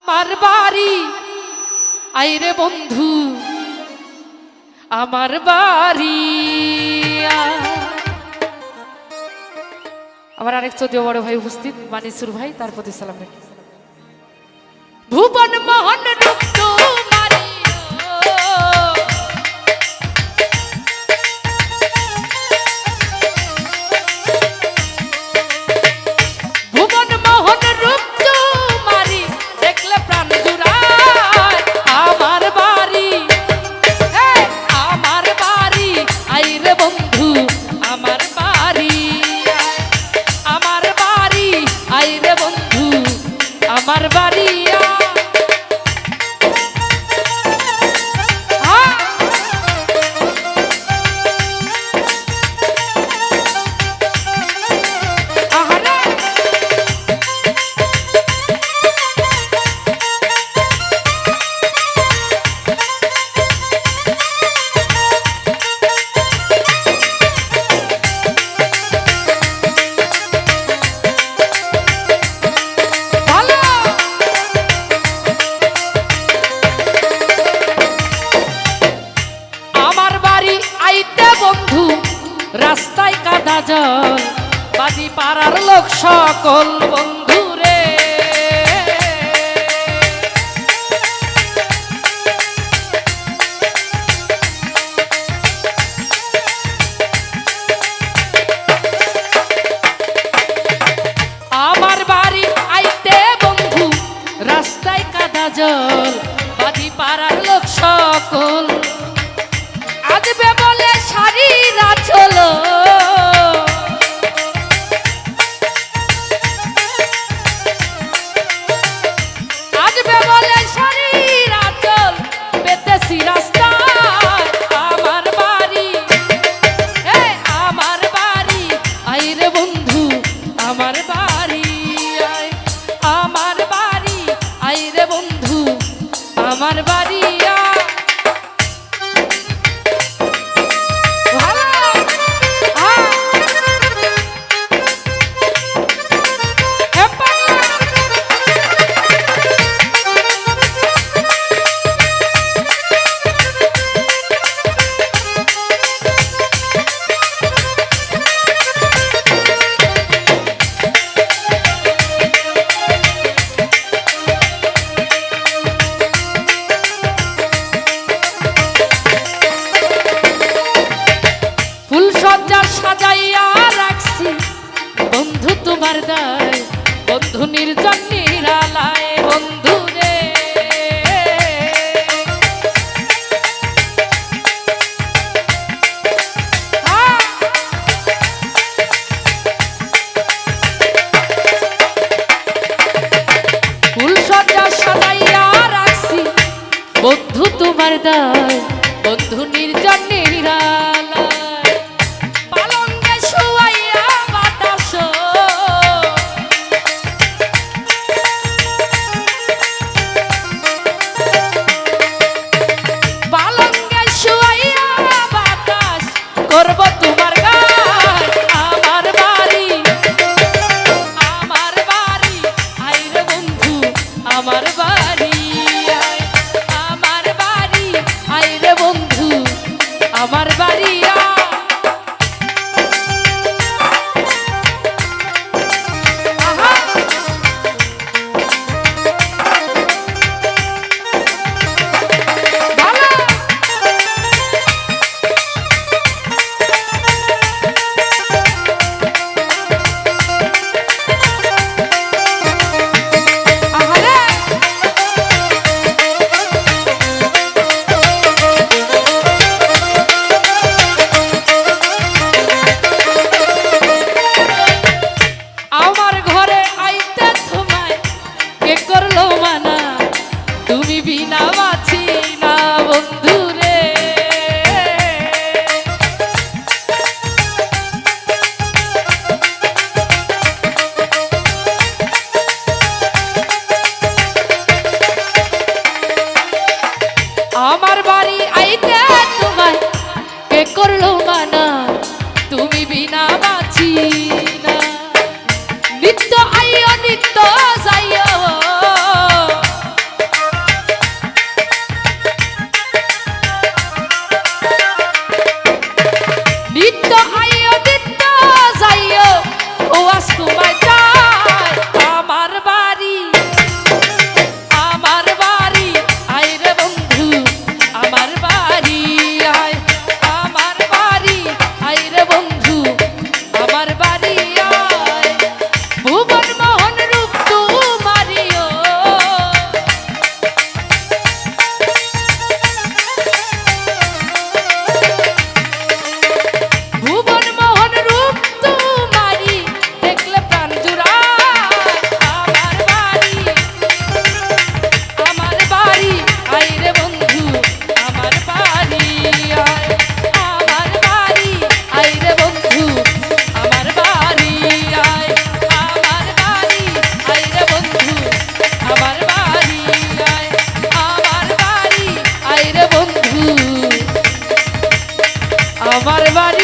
আমার বাড়ি আইরে বন্ধু আমার বাড়ি। আমার আরেক চৌধুরী বড় ভাই উপস্থিত মানিসুর ভাই, তার প্রতি সালাম রাখি। ভুবন মোহন রূপ তোমারি ভুবন মোহন রূপ তোমারি দেখলে প্রাণ জুড়ায়। আমার বাড়ি আমার বাড়ি আইরে বন্ধু আমার বাড়ি। আমার বাড়ি আইরে বন্ধু আমার বাড়ি। বন্ধু রাস্তায় কাদা জল বাজি পাড়ার লোক সকল বন্ধু রে। আমার বাড়ি আইতে বন্ধু রাস্তায় কাদা জল বাজি পাড়ার লোক সকল আসবে বলে শাড়িরা চলো। আসবে বলে শাড়িরা চল পেতেছি রাস্তায়। আমার বাড়ি আমার বাড়ি আইরে বন্ধু আমার বাড়ি। আমার বাড়ি আইরে বন্ধু আমার বাড়ি। সাজাইয়া রাখছি বন্ধু তোমার দায় বন্ধু নির্জন নিরালায় বন্ধু রে। ফুল সজ্জা সাজাইয়া রাখছি বন্ধু তোমার দায় বন্ধু নির্জন নিরালায়। করব তোমার গান আমার বাড়ি আইরে বন্ধু আমার বাড়ি। আমার বাড়ি আইরে আমার বাড়ি